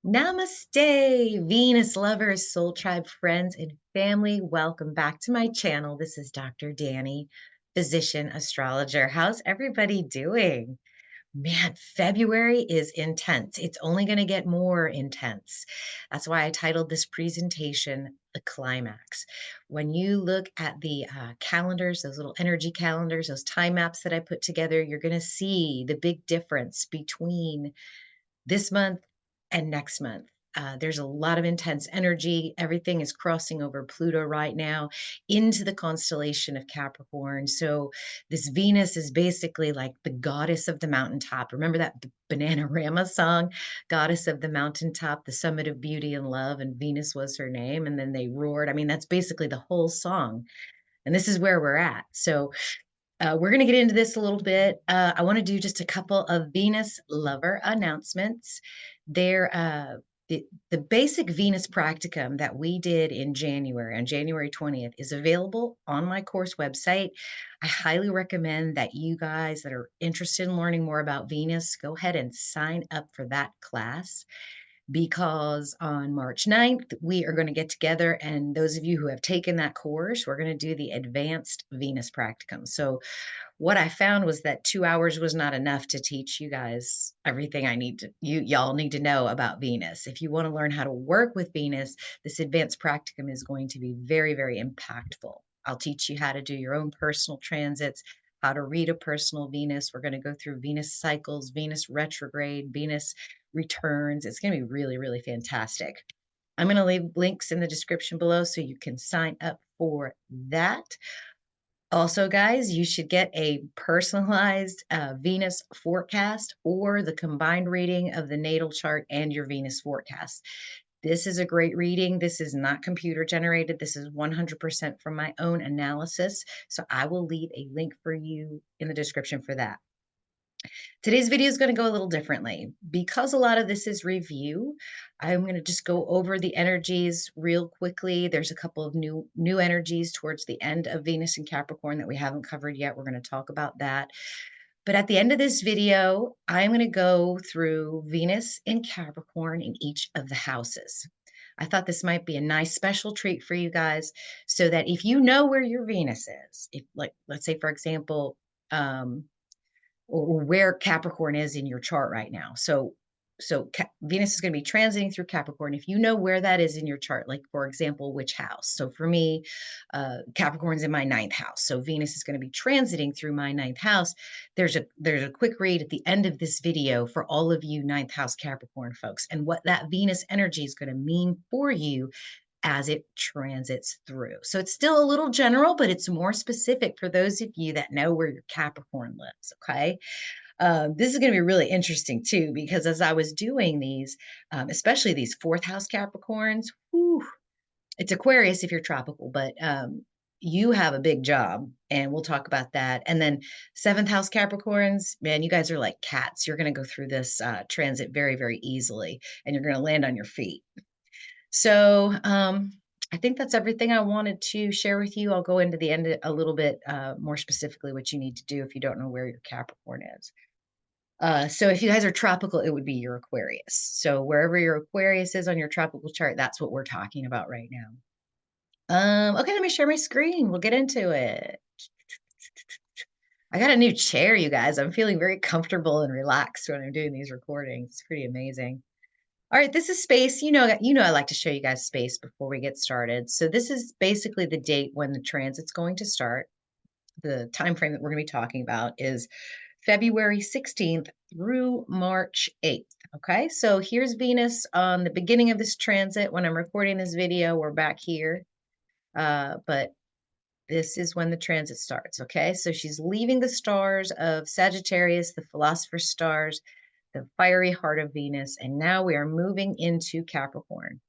Namaste, Venus lovers, soul tribe friends, and family. Welcome back to my channel. This is Dr. Danny, physician astrologer. How's everybody doing? Man, February is intense. It's only going to get more intense. That's why I titled this presentation The Climax. When you look at the calendars, those little energy calendars, those time maps that I put together, you're going to see the big difference between this month and next month. There's a lot of intense energy. Everything is crossing over Pluto right now into the constellation of Capricorn. So, this Venus is basically like the goddess of the mountaintop. Remember that Bananarama song, Goddess of the Mountaintop, the summit of beauty and love, and Venus was her name. And then they roared. I mean, that's basically the whole song. And this is where we're at. So, we're going to get into this a little bit. I want to do just a couple of Venus lover announcements. There, the basic Venus practicum that we did in January, on January 20th, is available on my course website. I highly recommend that you guys that are interested in learning more about Venus go ahead and sign up for that class, because on March 9th, we are going to get together. And those of you who have taken that course, we're going to do the advanced Venus practicum. So what I found was that 2 hours was not enough to teach you guys everything y'all need to know about Venus. If you want to learn how to work with Venus, this advanced practicum is going to be very, very impactful. I'll teach you how to do your own personal transits, how to read a personal Venus. We're going to go through Venus cycles, Venus retrograde, Venus returns. It's going to be really, really fantastic. I'm going to leave links in the description below so you can sign up for that. Also, guys, you should get a personalized Venus forecast or the combined reading of the natal chart and your Venus forecast. This is a great reading. This is not computer generated. This is 100% from my own analysis. So I will leave a link for you in the description for that. Today's video is going to go a little differently. Because a lot of this is review, I'm going to just go over the energies real quickly. There's a couple of new energies towards the end of Venus and Capricorn that we haven't covered yet. We're going to talk about that. But at the end of this video, I'm going to go through Venus and Capricorn in each of the houses. I thought this might be a nice special treat for you guys, so that if you know where your Venus is, if, like, let's say, for example, or where Capricorn is in your chart right now. So Venus is going to be transiting through Capricorn. If you know where that is in your chart, like, for example, which house. So for me, Capricorn's in my ninth house. So Venus is going to be transiting through my ninth house. There's a quick read at the end of this video for all of you ninth house Capricorn folks, and what that Venus energy is going to mean for you as it transits through. So it's still a little general, but it's more specific for those of you that know where your Capricorn lives. Okay. This is going to be really interesting too, because as I was doing these, especially these fourth house Capricorns, whew, it's Aquarius if you're tropical, but you have a big job, and we'll talk about that. And then seventh house Capricorns, man, you guys are like cats. You're going to go through this transit very, very easily, and you're going to land on your feet. So I think that's everything I wanted to share with you. I'll go into the end a little bit more specifically what you need to do if you don't know where your Capricorn is. So if you guys are tropical, it would be your Aquarius. So wherever your Aquarius is on your tropical chart, that's what we're talking about right now. Okay, let me share my screen. We'll get into it. I got a new chair, you guys. I'm feeling very comfortable and relaxed when I'm doing these recordings. It's pretty amazing. All right, this is space. I like to show you guys space before we get started. So this is basically the date when the transit's going to start. The time frame that we're going to be talking about is February 16th through March 8th. Okay, so here's Venus on the beginning of this transit. When I'm recording this video, we're back here. But this is when the transit starts. Okay, so she's leaving the stars of Sagittarius, the philosopher's stars, the fiery heart of Venus, and now we are moving into Capricorn.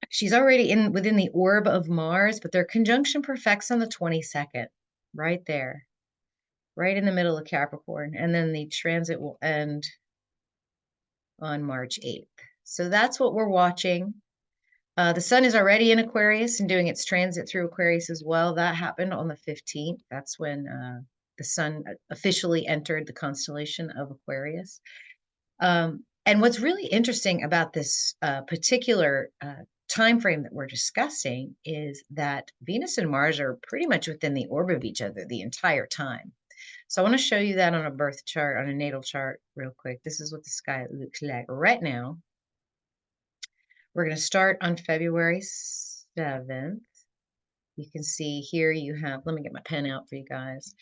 She's already within the orb of Mars, but their conjunction perfects on the 22nd, right there, right in the middle of Capricorn, and then the transit will end on March 8th. So that's what we're watching. The sun is already in Aquarius and doing its transit through Aquarius as well. That happened on the 15th. That's when the sun officially entered the constellation of Aquarius. And what's really interesting about this particular time frame that we're discussing is that Venus and Mars are pretty much within the orbit of each other the entire time. So I want to show you that on a birth chart, on a natal chart, real quick. This is what the sky looks like right now. We're going to start on February 7th. You can see here you have, let me get my pen out for you guys.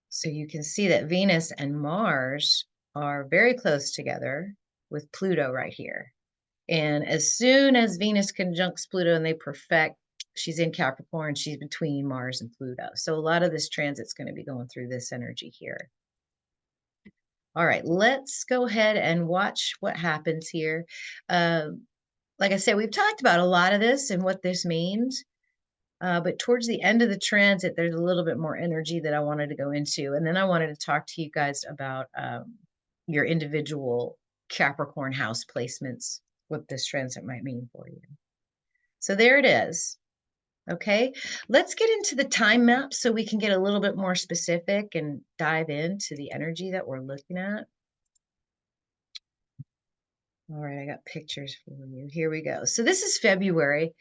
So you can see that Venus and Mars are very close together with Pluto right here. And as soon as Venus conjuncts Pluto and they perfect, she's in Capricorn, she's between Mars and Pluto. So a lot of this transit's going to be going through this energy here. All right, let's go ahead and watch what happens here. Like I said, we've talked about a lot of this and what this means. But towards the end of the transit, there's a little bit more energy that I wanted to go into. And then I wanted to talk to you guys about your individual Capricorn house placements, what this transit might mean for you. So there it is. Okay, let's get into the time map so we can get a little bit more specific and dive into the energy that we're looking at. All right, I got pictures for you. Here we go. So this is February.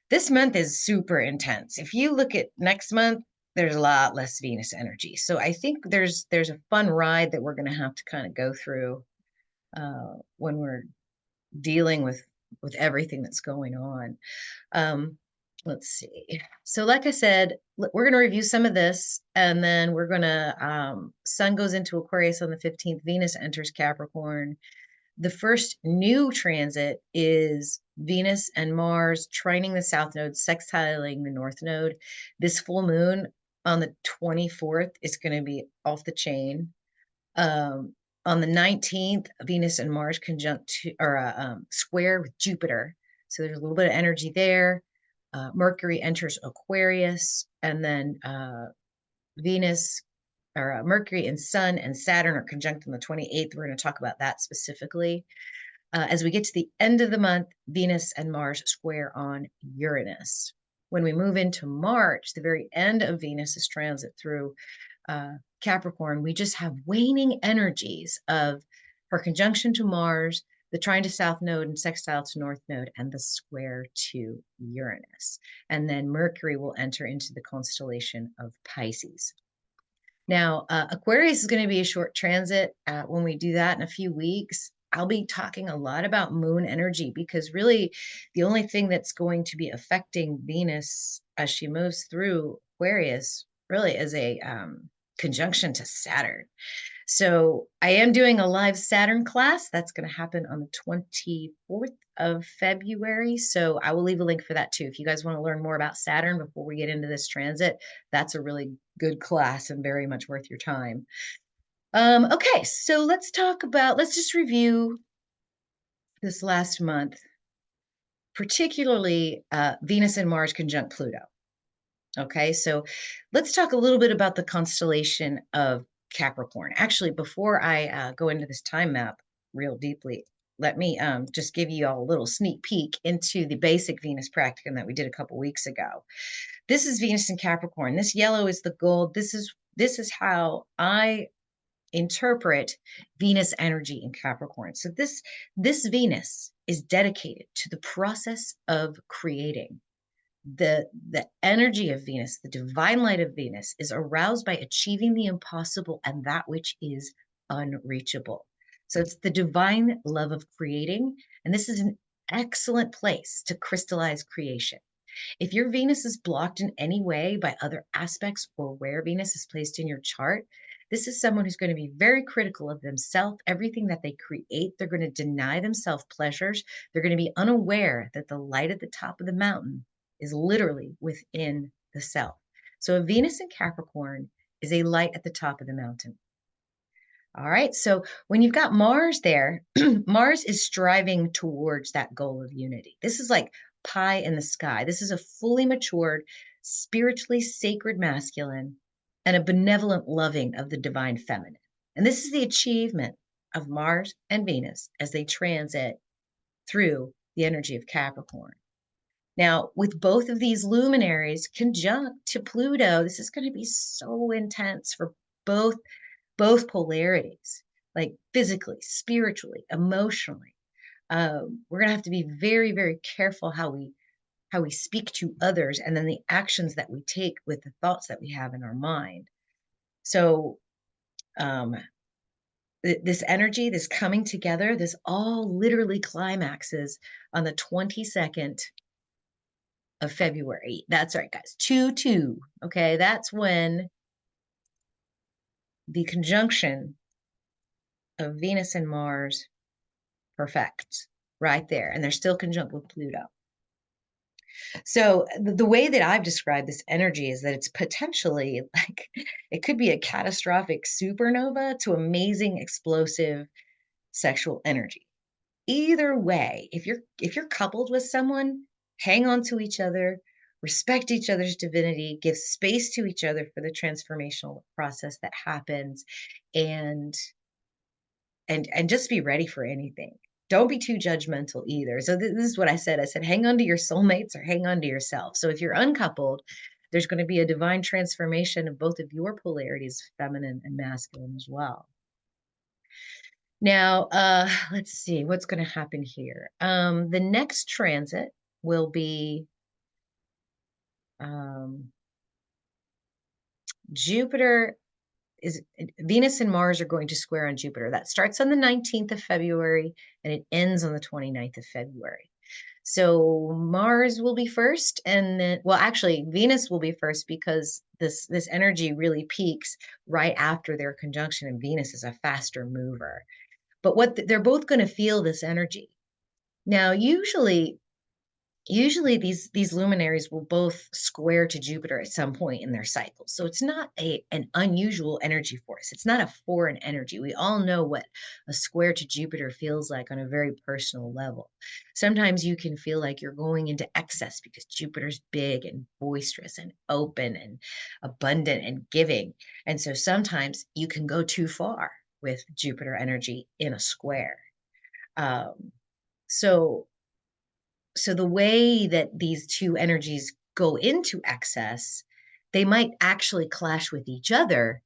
This month is super intense. If you look at next month, there's a lot less Venus energy. So I think there's a fun ride that we're going to have to kind of go through when we're dealing with everything that's going on. Let's see. So like I said, we're going to review some of this, and then we're going to Sun goes into Aquarius on the 15th. Venus enters Capricorn. The first new transit is Venus and Mars trining the south node, sextiling the north node. This full moon on the 24th is going to be off the chain. On the 19th, Venus and Mars conjunct or square with Jupiter. So there's a little bit of energy there. Mercury enters Aquarius, and then Venus or Mercury and Sun and Saturn are conjunct on the 28th. We're going to talk about that specifically. As we get to the end of the month, Venus and Mars square on Uranus. When we move into March, the very end of Venus's transit through Capricorn, we just have waning energies of her conjunction to Mars, the trine to south node and sextile to north node, and the square to Uranus. And then Mercury will enter into the constellation of Pisces. Now, Aquarius is going to be a short transit. When we do that in a few weeks, I'll be talking a lot about moon energy, because really the only thing that's going to be affecting Venus as she moves through Aquarius really is a conjunction to Saturn. So I am doing a live Saturn class. That's going to happen on the 24th of February. So I will leave a link for that too. If you guys want to learn more about Saturn before we get into this transit, that's a really good class and very much worth your time. Okay, so let's just review this last month, particularly Venus and Mars conjunct Pluto. Okay, so let's talk a little bit about the constellation of Capricorn. Actually, before I go into this time map real deeply, let me just give you all a little sneak peek into the basic Venus practicum that we did a couple weeks ago. This is Venus in Capricorn. This yellow is the gold. This is how I interpret Venus energy in Capricorn. So this Venus is dedicated to the process of creating. The energy of Venus, the divine light of Venus, is aroused by achieving the impossible and that which is unreachable. So it's the divine love of creating, and this is an excellent place to crystallize creation. If your Venus is blocked in any way by other aspects or where Venus is placed in your chart, this is someone who's going to be very critical of themselves, everything that they create. They're going to deny themselves pleasures. They're going to be unaware that the light at the top of the mountain is literally within the self. So a Venus in Capricorn is a light at the top of the mountain. All right, so when you've got Mars there, Mars is striving towards that goal of unity. This is like pie in the sky. This is a fully matured, spiritually sacred masculine and a benevolent loving of the divine feminine. And this is the achievement of Mars and Venus as they transit through the energy of Capricorn. Now, with both of these luminaries conjunct to Pluto, this is going to be so intense for both polarities. like physically, spiritually, emotionally. We're going to have to be very, very careful how we speak to others, and then the actions that we take with the thoughts that we have in our mind. So, um, this energy, this coming together, this all literally climaxes on the 22nd of February. That's right, guys. 2-2. Okay. That's when the conjunction of Venus and Mars perfects right there. And they're still conjunct with Pluto. So the way that I've described this energy is that it's potentially like it could be a catastrophic supernova to amazing explosive sexual energy. Either way, if you're coupled with someone, hang on to each other, respect each other's divinity, give space to each other for the transformational process that happens, and and just be ready for anything. Don't be too judgmental either. So this is what I said. I said, hang on to your soulmates or hang on to yourself. So if you're uncoupled, there's going to be a divine transformation of both of your polarities, feminine and masculine as well. Now, let's see what's going to happen here. The next transit will be um, Jupiter is Venus and Mars are going to square on Jupiter. That starts on the 19th of February and it ends on the 29th of February. So Mars will be first, and then, well, actually, Venus will be first because this energy really peaks right after their conjunction, and Venus is a faster mover. But they're both going to feel this energy. Now, usually these luminaries will both square to Jupiter at some point in their cycle. So it's not an unusual energy for us. It's not a foreign energy. We all know what a square to Jupiter feels like on a very personal level. Sometimes you can feel like you're going into excess because Jupiter's big and boisterous and open and abundant and giving. And so sometimes you can go too far with Jupiter energy in a square. Um, so so the way that these two energies go into excess, they might actually clash with each other,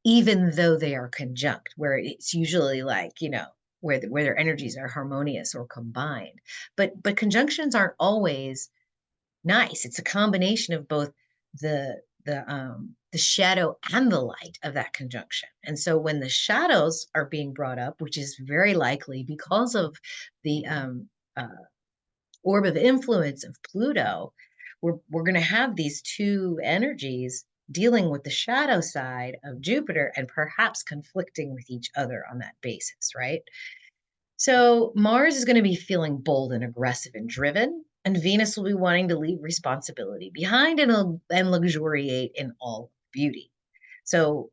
even though they are conjunct, where it's usually like, where their energies are harmonious or combined. But conjunctions aren't always nice. It's a combination of both the shadow and the light of that conjunction. And so when the shadows are being brought up, which is very likely because of the uh, orb of influence of Pluto, we're going to have these two energies dealing with the shadow side of Jupiter and perhaps conflicting with each other on that basis, right? So Mars is going to be feeling bold and aggressive and driven, and Venus will be wanting to leave responsibility behind and luxuriate in all beauty. So,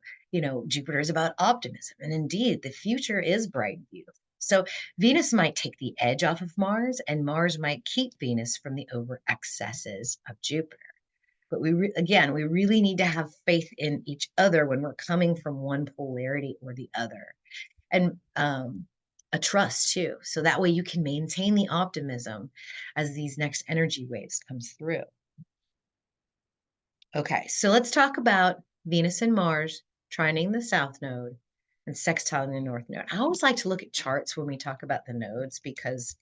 Jupiter is about optimism, and indeed, the future is bright and beautiful. So Venus might take the edge off of Mars, and Mars might keep Venus from the over excesses of Jupiter. But again, we really need to have faith in each other when we're coming from one polarity or the other, and a trust too. So that way you can maintain the optimism as these next energy waves comes through. Okay, so let's talk about Venus and Mars trining the south node and sextiling the north node. I always like to look at charts when we talk about the nodes because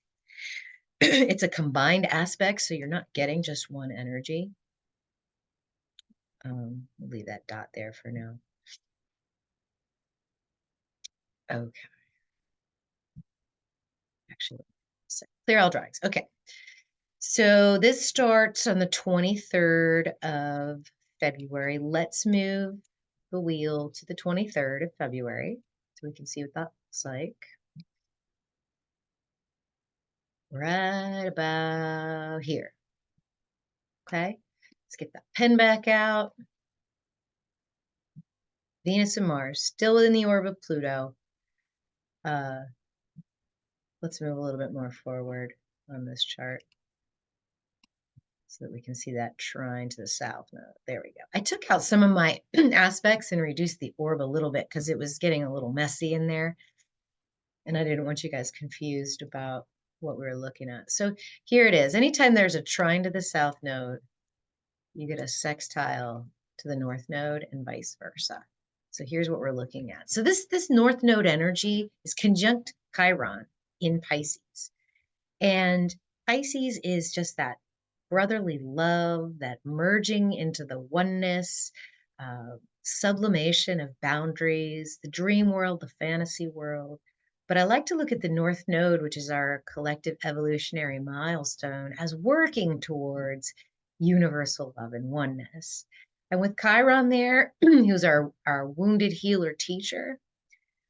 it's a combined aspect, so you're not getting just one energy. We'll leave that dot there for now. Okay. Actually, clear all drawings. Okay. So this starts on the 23rd of February. Let's move the wheel to the 23rd of February so we can see what that looks like. Right about here. Okay, let's get that pen back out. Venus and Mars, still within the orb of Pluto. Let's move a little bit more forward on this chart so that we can see that trine to the south node. There we go. I took out some of my aspects and reduced the orb a little bit because it was getting a little messy in there. And I didn't want you guys confused about what we were looking at. So here it is. Anytime there's a trine to the south node, you get a sextile to the north node and vice versa. So here's what we're looking at. So this North Node energy is conjunct Chiron in Pisces. And Pisces is just that brotherly love, that merging into the oneness, sublimation of boundaries, the dream world, the fantasy world. But I like to look at the North Node, which is our collective evolutionary milestone, as working towards universal love and oneness. And with Chiron there, who's our wounded healer teacher,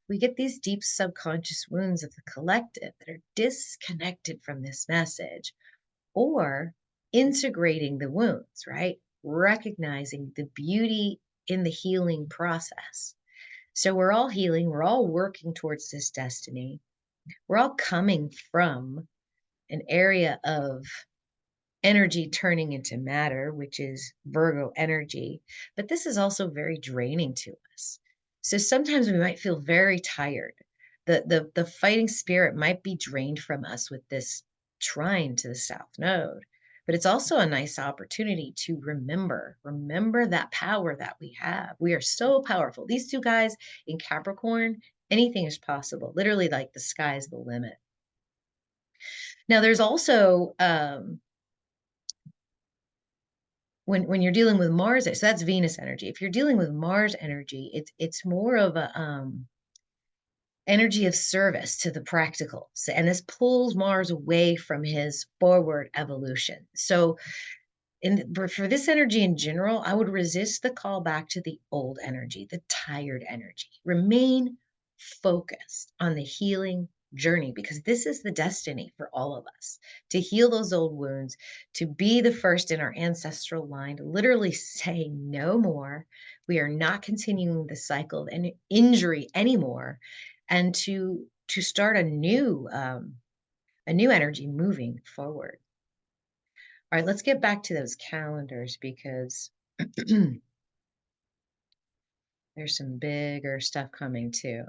we get these deep subconscious wounds of the collective that are disconnected from this message, or integrating the wounds, right? Recognizing the beauty in the healing process. So we're all healing, we're all working towards this destiny. We're all coming from an area of energy turning into matter, which is Virgo energy. But this is also very draining to us. So sometimes we might feel very tired. The fighting spirit might be drained from us with this trine to the South Node. But it's also a nice opportunity to remember that power that we have. We are so powerful. These two guys in Capricorn, anything is possible. Literally, like the sky's the limit. Now, there's also when you're dealing with Mars, so that's Venus energy. If you're dealing with Mars energy, it's more of a energy of service to the practical. So, and this pulls Mars away from his forward evolution. So for this energy in general, I would resist the call back to the old energy, the tired energy. Remain focused on the healing journey, because this is the destiny for all of us, to heal those old wounds, to be the first in our ancestral line, to literally say no more. We are not continuing the cycle of injury anymore, and to start a new energy moving forward. All right, let's get back to those calendars, because there's some bigger stuff coming too.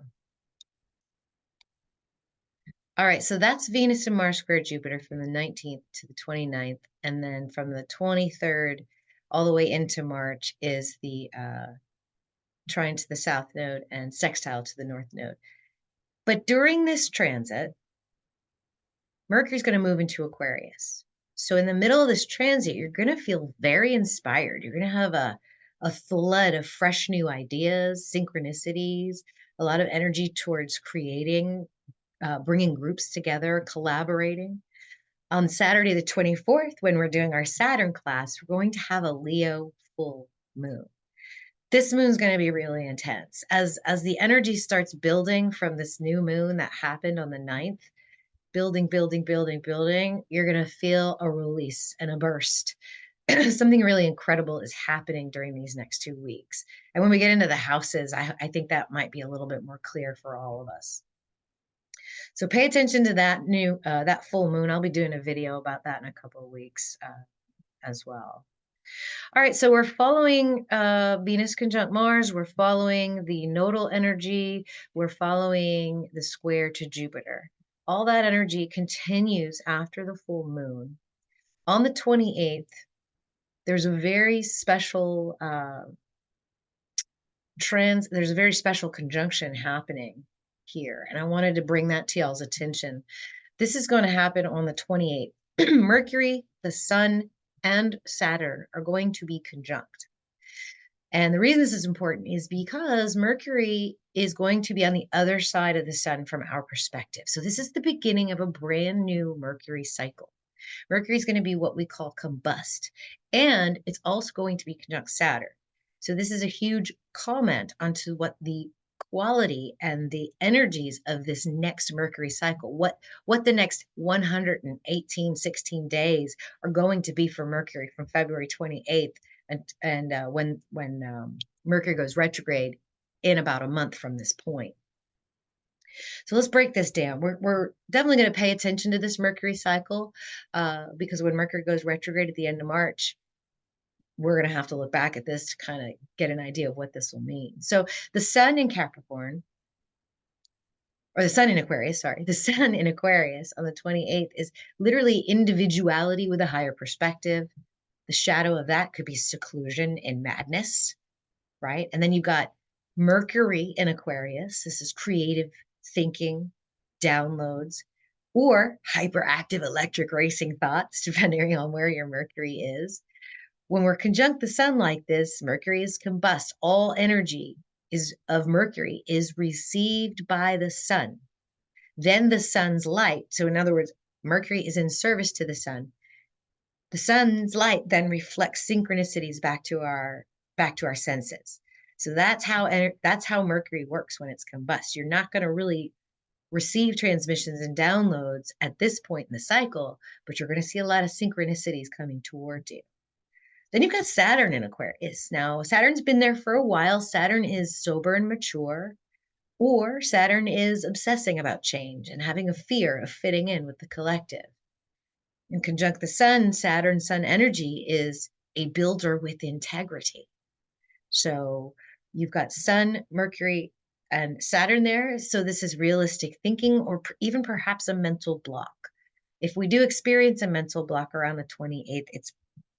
All right, so that's Venus and Mars square Jupiter from the 19th to the 29th. And then from the 23rd all the way into March is the trine to the South Node and sextile to the North Node. But during this transit, Mercury's going to move into Aquarius. So in the middle of this transit, you're going to feel very inspired. You're going to have a flood of fresh new ideas, synchronicities, a lot of energy towards creating, bringing groups together, collaborating. On Saturday, the 24th, when we're doing our Saturn class, we're going to have a Leo full moon. This moon's going to be really intense. As the energy starts building from this new moon that happened on the 9th, building, you're going to feel a release and a burst. Something really incredible is happening during these next 2 weeks. And when we get into the houses, I think that might be a little bit more clear for all of us. So pay attention to that that full moon. I'll be doing a video about that in a couple of weeks as well. All right, so we're following Venus conjunct Mars. We're following the nodal energy. We're following the square to Jupiter. All that energy continues after the full moon. On the 28th, there's a very special there's a very special conjunction happening here, and I wanted to bring that to y'all's attention. This is going to happen on the 28th. Mercury, the Sun, and Saturn are going to be conjunct. And the reason this is important is because Mercury is going to be on the other side of the Sun from our perspective. So this is the beginning of a brand new Mercury cycle. Mercury is going to be what we call combust, and it's also going to be conjunct Saturn. So this is a huge comment onto what the quality and the energies of this next Mercury cycle, what the next 16 days are going to be for Mercury from February 28th and when Mercury goes retrograde in about a month from this point. So let's break this down. We're definitely going to pay attention to this Mercury cycle because when Mercury goes retrograde at the end of March, we're going to have to look back at this to kind of get an idea of what this will mean. So the Sun in Capricorn, or the Sun in Aquarius, sorry, the Sun in Aquarius on the 28th is literally individuality with a higher perspective. The shadow of that could be seclusion and madness, right? And then you've got Mercury in Aquarius, this is creative thinking, downloads, or hyperactive electric racing thoughts, depending on where your Mercury is. When we're conjunct the sun like this, Mercury is combust. All energy is of Mercury is received by the sun. Then the sun's light. So in other words, Mercury is in service to the sun. The sun's light then reflects synchronicities back to our senses. So that's how Mercury works when it's combust. You're not going to really receive transmissions and downloads at this point in the cycle, but you're going to see a lot of synchronicities coming towards you. Then you've got Saturn in Aquarius. Now, Saturn's been there for a while. Saturn is sober and mature, or Saturn is obsessing about change and having a fear of fitting in with the collective. In conjunct the sun, Saturn sun energy is a builder with integrity. So you've got Sun, Mercury, and Saturn there. So this is realistic thinking or even perhaps a mental block. If we do experience a mental block around the 28th,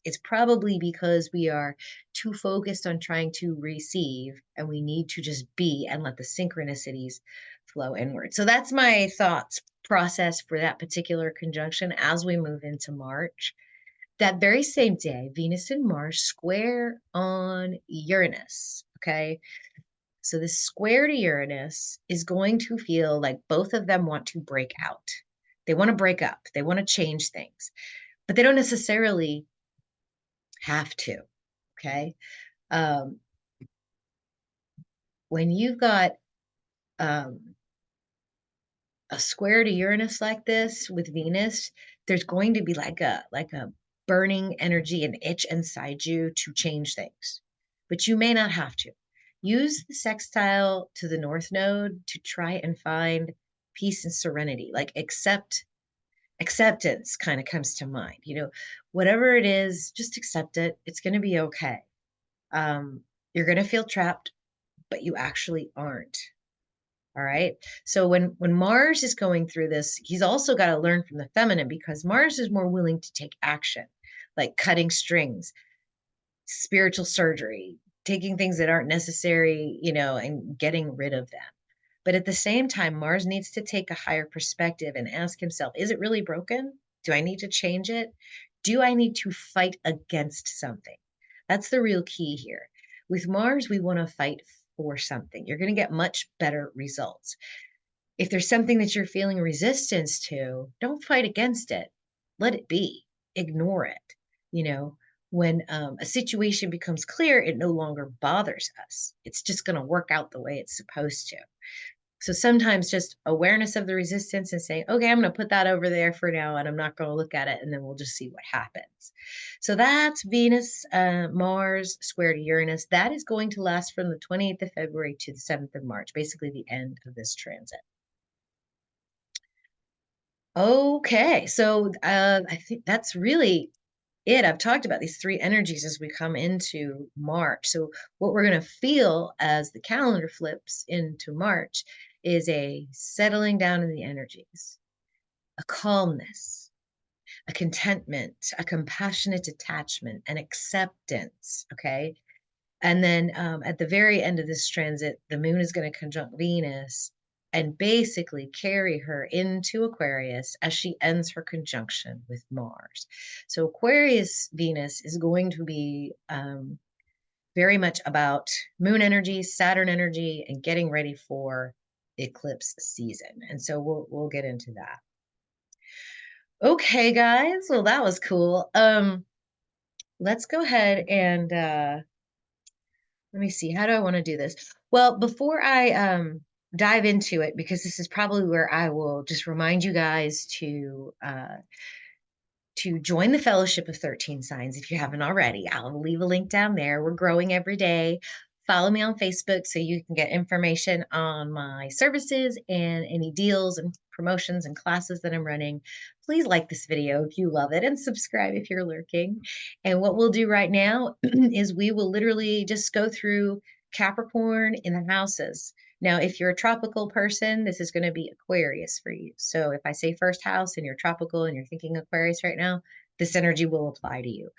it's probably because we are too focused on trying to receive and we need to just be and let the synchronicities flow inward. So that's my thoughts process for that particular conjunction as we move into March. That very same day, Venus and Mars square on Uranus. Okay. So this square to Uranus is going to feel like both of them want to break out. They want to break up, they want to change things, but they don't necessarily have to. Okay. Um, when you've got um, a square to Uranus like this with Venus, there's going to be like a burning energy, an itch inside you to change things. But you may not have to. Use the sextile to the North Node to try and find peace and serenity. Like acceptance kind of comes to mind. Whatever it is, just accept it. It's going to be okay. You're going to feel trapped, but you actually aren't. All right. So when Mars is going through this, he's also got to learn from the feminine because Mars is more willing to take action, like cutting strings, spiritual surgery, taking things that aren't necessary, and getting rid of them. But at the same time, Mars needs to take a higher perspective and ask himself, is it really broken? Do I need to change it? Do I need to fight against something? That's the real key here. With Mars, we want to fight for something. You're going to get much better results. If there's something that you're feeling resistance to, don't fight against it. Let it be. Ignore it. When a situation becomes clear, it no longer bothers us. It's just going to work out the way it's supposed to. So sometimes just awareness of the resistance and saying, okay, I'm going to put that over there for now and I'm not going to look at it. And then we'll just see what happens. So that's Venus, Mars square to Uranus. That is going to last from the 28th of February to the 7th of March, basically the end of this transit. Okay, so I think that's really it. I've talked about these three energies as we come into March. So what we're going to feel as the calendar flips into March is a settling down in the energies, a calmness, a contentment, a compassionate detachment, an acceptance. Okay. And then at the very end of this transit, the moon is going to conjunct Venus and basically carry her into Aquarius as she ends her conjunction with Mars. So Aquarius Venus is going to be very much about moon energy, Saturn energy, and getting ready for eclipse season. And so we'll get into that. Okay, guys. Well, that was cool. Let's go ahead and let me see. How do I want to do this? Well, before I dive into it, because this is probably where I will just remind you guys to join the Fellowship of 13 Signs if you haven't already. I'll leave a link down there. We're growing every day. Follow me on Facebook so you can get information on my services and any deals and promotions and classes that I'm running. Please like this video if you love it and subscribe if you're lurking. And what we'll do right now is we will literally just go through Capricorn in the houses. Now, if you're a tropical person, this is going to be Aquarius for you. So if I say first house and you're tropical and you're thinking Aquarius right now, this energy will apply to you.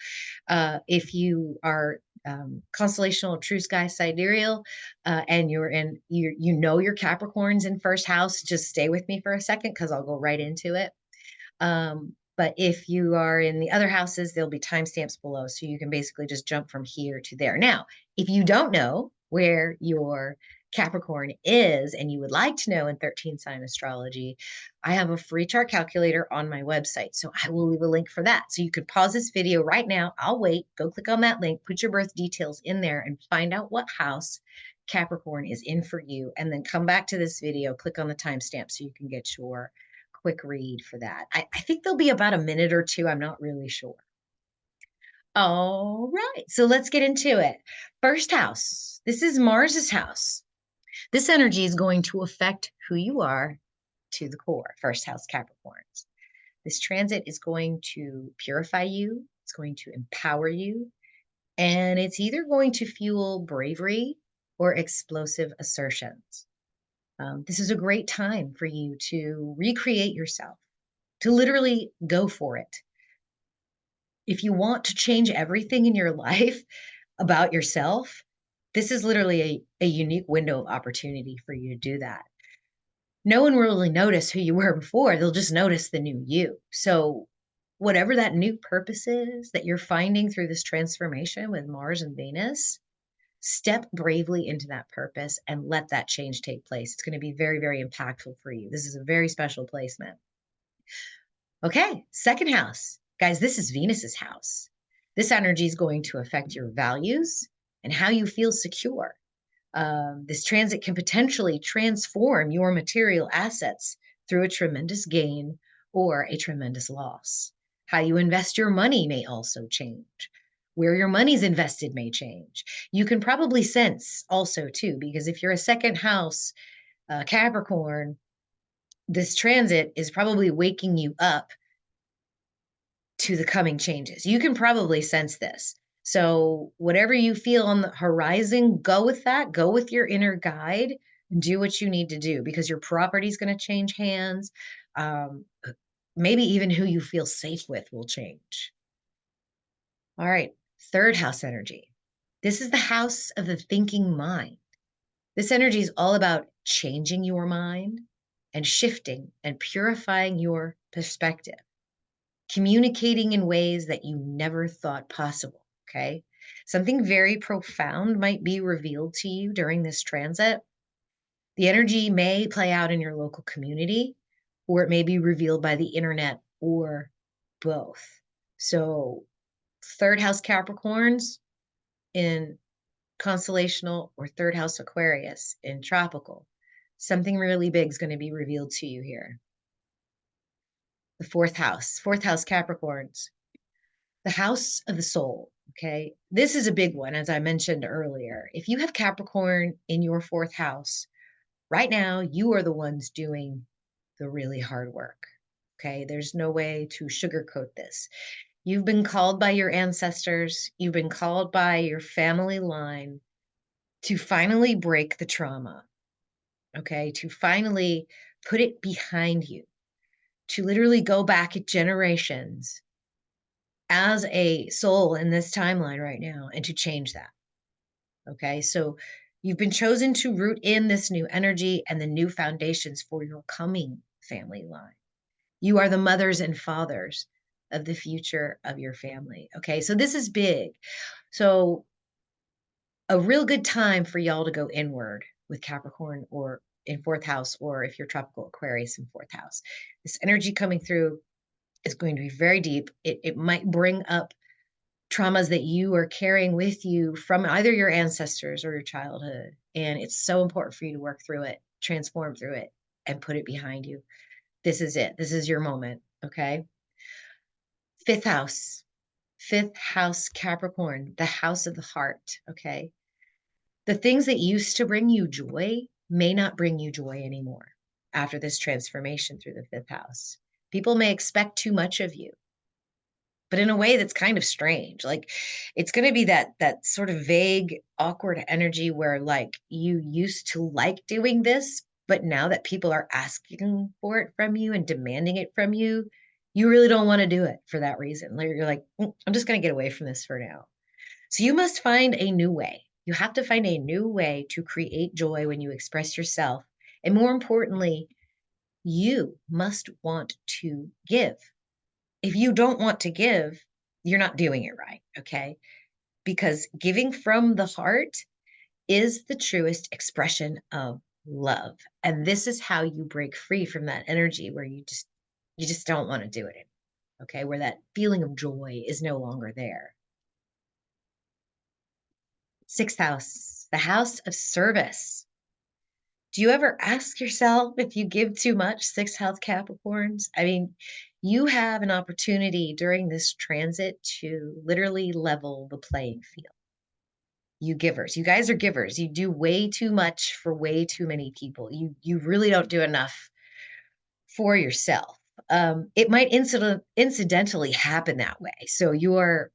If you are constellational true sky sidereal, and you know your Capricorn's in first house. Just stay with me for a second because I'll go right into it. But if you are in the other houses, there'll be timestamps below. So you can basically just jump from here to there. Now, if you don't know where your Capricorn is and you would like to know in 13 sign astrology, I have a free chart calculator on my website. So I will leave a link for that. So you could pause this video right now. I'll wait. Go click on that link, put your birth details in there, and find out what house Capricorn is in for you. And then come back to this video, click on the timestamp so you can get your quick read for that. I think there'll be about a minute or two. I'm not really sure. All right, so let's get into it. First house. This is Mars's house. This energy is going to affect who you are to the core. First house Capricorns. This transit is going to purify you. It's going to empower you. And it's either going to fuel bravery or explosive assertions. This is a great time for you to recreate yourself, to literally go for it. If you want to change everything in your life about yourself, this is literally a unique window of opportunity for you to do that. No one will really notice who you were before. They'll just notice the new you. So whatever that new purpose is that you're finding through this transformation with Mars and Venus, step bravely into that purpose and let that change take place. It's going to be very, very impactful for you. This is a very special placement. Okay, second house. Guys, this is Venus's house. This energy is going to affect your values and how you feel secure. This transit can potentially transform your material assets through a tremendous gain or a tremendous loss. How you invest your money may also change. Where your money's invested may change. You can probably sense also too, because if you're a second house Capricorn, this transit is probably waking you up to the coming changes. You can probably sense this. So, whatever you feel on the horizon, go with that. Go with your inner guide and do what you need to do because your property is going to change hands. Maybe even who you feel safe with will change. All right, third house energy. This is the house of the thinking mind. This energy is all about changing your mind and shifting and purifying your perspective, communicating in ways that you never thought possible. Okay. Something very profound might be revealed to you during this transit. The energy may play out in your local community, or it may be revealed by the internet, or both. So, third house Capricorns in constellational or third house Aquarius in tropical, something really big is going to be revealed to you here. The fourth house Capricorns, the house of the soul. Okay. This is a big one, as I mentioned earlier. If you have Capricorn in your fourth house, right now, you are the ones doing the really hard work. Okay. There's no way to sugarcoat this. You've been called by your ancestors, you've been called by your family line to finally break the trauma. Okay. To finally put it behind you, to literally go back generations as a soul in this timeline right now and to change that. Okay. So you've been chosen to root in this new energy and the new foundations for your coming family line. You are the mothers and fathers of the future of your family. Okay. So this is big. So a real good time for y'all to go inward with Capricorn or in fourth house, or if you're tropical Aquarius in fourth house. This energy coming through is going to be very deep. It might bring up traumas that you are carrying with you from either your ancestors or your childhood. And it's so important for you to work through it, transform through it, and put it behind you. This is it. This is your moment. Okay. Fifth house Capricorn, the house of the heart. Okay. The things that used to bring you joy may not bring you joy anymore after this transformation through the fifth house. People may expect too much of you, but in a way that's kind of strange. Like it's going to be that sort of vague, awkward energy where like you used to like doing this, but now that people are asking for it from you and demanding it from you, you really don't want to do it for that reason. Like you're like, I'm just going to get away from this for now. So you must find a new way. You have to find a new way to create joy when you express yourself. And more importantly, you must want to give. If you don't want to give, you're not doing it right. Okay. Because giving from the heart is the truest expression of love. And this is how you break free from that energy where you just don't want to do it. Okay. Where that feeling of joy is no longer there. Sixth house, the house of service. Do you ever ask yourself if you give too much, sixth house Capricorns? I mean, you have an opportunity during this transit to literally level the playing field. You givers, you guys are givers. You do way too much for way too many people. You really don't do enough for yourself. It might incidentally happen that way. So you're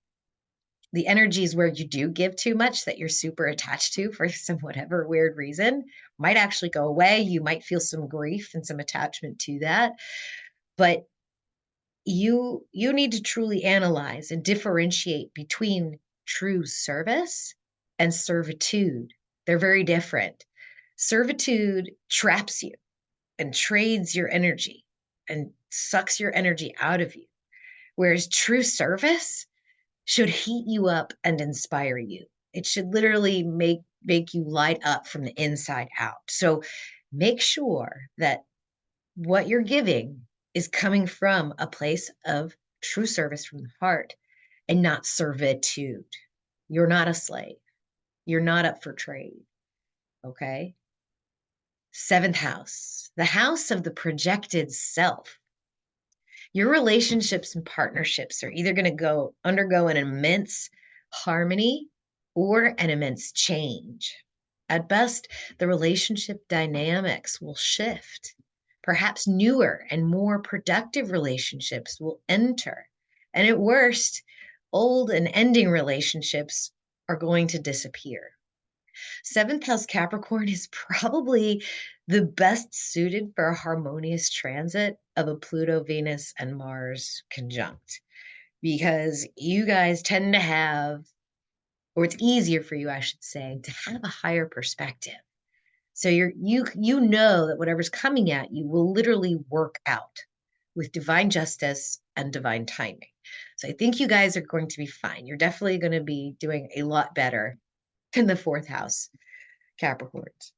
the energies where you do give too much that you're super attached to for some whatever weird reason might actually go away. You might feel some grief and some attachment to that, but you need to truly analyze and differentiate between true service and servitude. They're very different. Servitude traps you and trades your energy and sucks your energy out of you, whereas true service should heat you up and inspire you. It should literally make you light up from the inside out. So make sure that what you're giving is coming from a place of true service from the heart and not servitude. You're not a slave. You're not up for trade. Okay. Seventh house, the house of the projected self. Your relationships and partnerships are either going to undergo an immense harmony or an immense change. At best, the relationship dynamics will shift. Perhaps newer and more productive relationships will enter. And at worst, old and ending relationships are going to disappear. Seventh house Capricorn is probably the best suited for a harmonious transit of a Pluto, Venus, and Mars conjunct because you guys tend to have, or it's easier for you, I should say, to have a higher perspective. So you know that whatever's coming at you will literally work out with divine justice and divine timing. So I think you guys are going to be fine. You're definitely going to be doing a lot better in the fourth house Capricorns.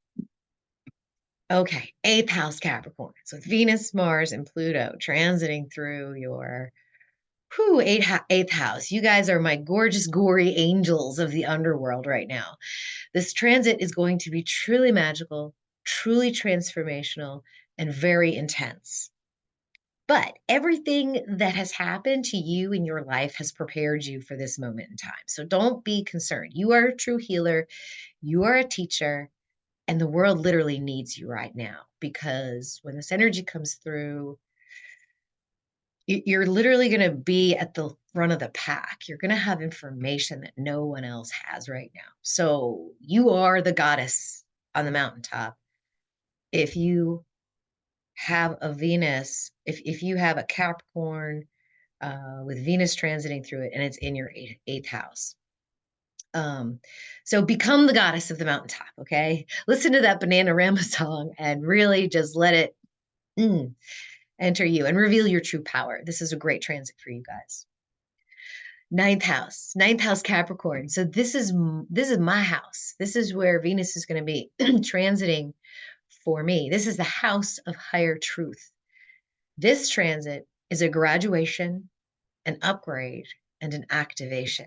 Okay, eighth house Capricorn. So Venus, Mars, and Pluto transiting through your eighth house. You guys are my gorgeous, gory angels of the underworld right now. This transit is going to be truly magical, truly transformational, and very intense. But everything that has happened to you in your life has prepared you for this moment in time. So don't be concerned. You are a true healer. You are a teacher. And the world literally needs you right now because when this energy comes through, you're literally going to be at the front of the pack. You're going to have information that no one else has right now. So you are the goddess on the mountaintop. If you have a Venus, if you have a Capricorn with Venus transiting through it and it's in your eighth house, so become the goddess of the mountaintop, okay? Listen to that Bananarama song and really just let it enter you and reveal your true power. This is a great transit for you guys. Ninth house Capricorn. So this is my house. This is where Venus is going to be transiting for me. This is the house of higher truth. This transit is a graduation, an upgrade, and an activation.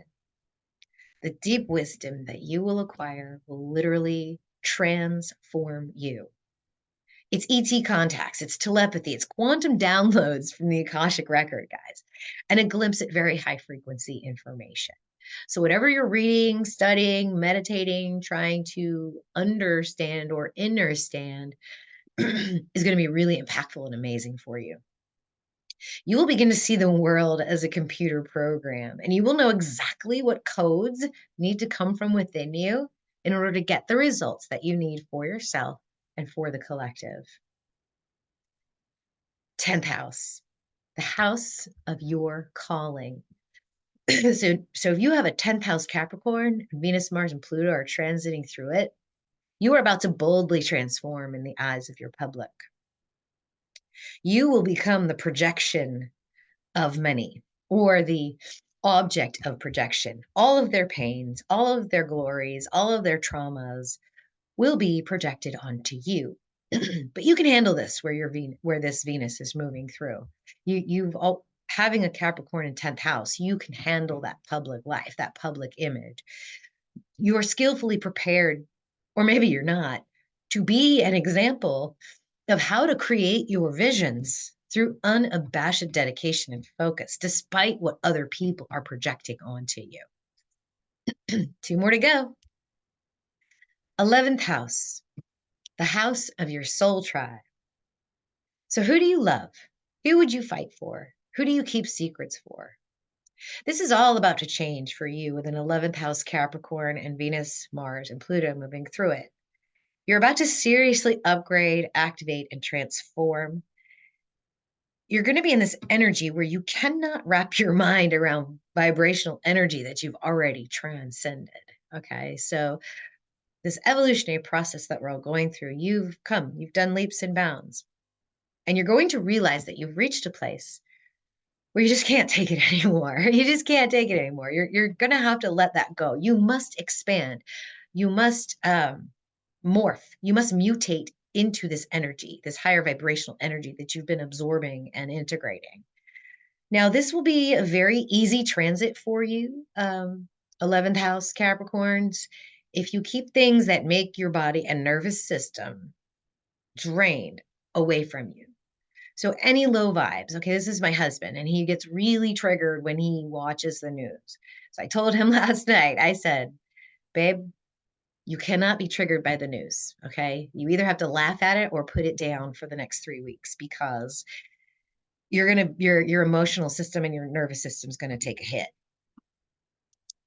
The deep wisdom that you will acquire will literally transform you. It's ET contacts, it's telepathy, it's quantum downloads from the Akashic record, guys, and a glimpse at very high frequency information. So, whatever you're reading, studying, meditating, trying to understand or understand is going to be really impactful and amazing for you. You will begin to see the world as a computer program, and you will know exactly what codes need to come from within you in order to get the results that you need for yourself and for the collective. 10th house, the house of your calling. So if you have a 10th house Capricorn, Venus, Mars, and Pluto are transiting through it, you are about to boldly transform in the eyes of your public. You will become the projection of many, or the object of projection. All of their pains, all of their glories, all of their traumas will be projected onto you. But you can handle this where this Venus is moving through. Having a Capricorn in 10th house, you can handle that public life, that public image. You are skillfully prepared, or maybe you're not, to be an example of how to create your visions through unabashed dedication and focus, despite what other people are projecting onto you. Two more to go. 11th house, the house of your soul tribe. So who do you love? Who would you fight for? Who do you keep secrets for? This is all about to change for you with an 11th house Capricorn and Venus, Mars, and Pluto moving through it. You're about to seriously upgrade, activate, and transform. You're going to be in this energy where you cannot wrap your mind around vibrational energy that you've already transcended. Okay. So, this evolutionary process that we're all going through, you've done leaps and bounds, and you're going to realize that you've reached a place where you just can't take it anymore. You just can't take it anymore. You're going to have to let that go. You must expand. You must morph. You must mutate into this energy, this higher vibrational energy that you've been absorbing and integrating. Now, this will be a very easy transit for you, 11th house Capricorns. If you keep things that make your body and nervous system drained away from you. So any low vibes, okay, this is my husband, and he gets really triggered when he watches the news. So I told him last night, I said, babe, you cannot be triggered by the news, okay? You either have to laugh at it or put it down for the next 3 weeks, because your emotional system and your nervous system is going to take a hit.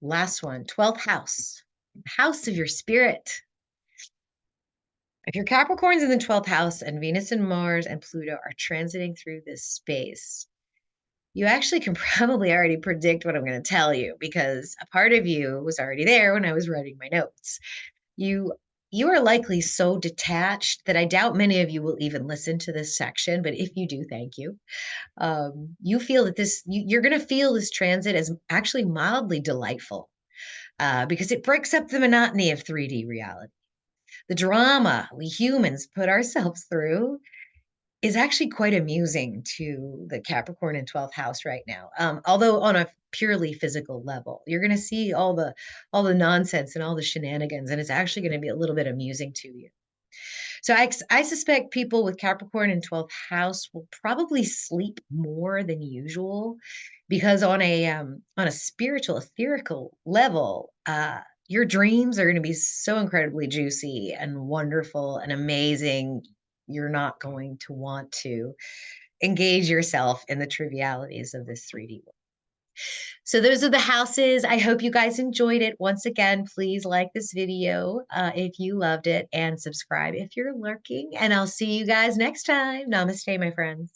Last one, 12th house, house of your spirit. If your Capricorn's in the 12th house and Venus and Mars and Pluto are transiting through this space, you actually can probably already predict what I'm going to tell you, because a part of you was already there when I was writing my notes. You are likely so detached that I doubt many of you will even listen to this section, but if you do, thank you. You feel that you're going to feel this transit as actually mildly delightful, because it breaks up the monotony of 3D reality. The drama we humans put ourselves through is actually quite amusing to the Capricorn in 12th house right now. Although on a purely physical level, you're going to see all the nonsense and all the shenanigans, and it's actually going to be a little bit amusing to you. So I suspect people with Capricorn in 12th house will probably sleep more than usual, because on a spiritual, etherical level, your dreams are going to be so incredibly juicy and wonderful and amazing. You're not going to want to engage yourself in the trivialities of this 3D world. So those are the houses. I hope you guys enjoyed it. Once again, please like this video if you loved it, and subscribe if you're lurking. And I'll see you guys next time. Namaste, my friends.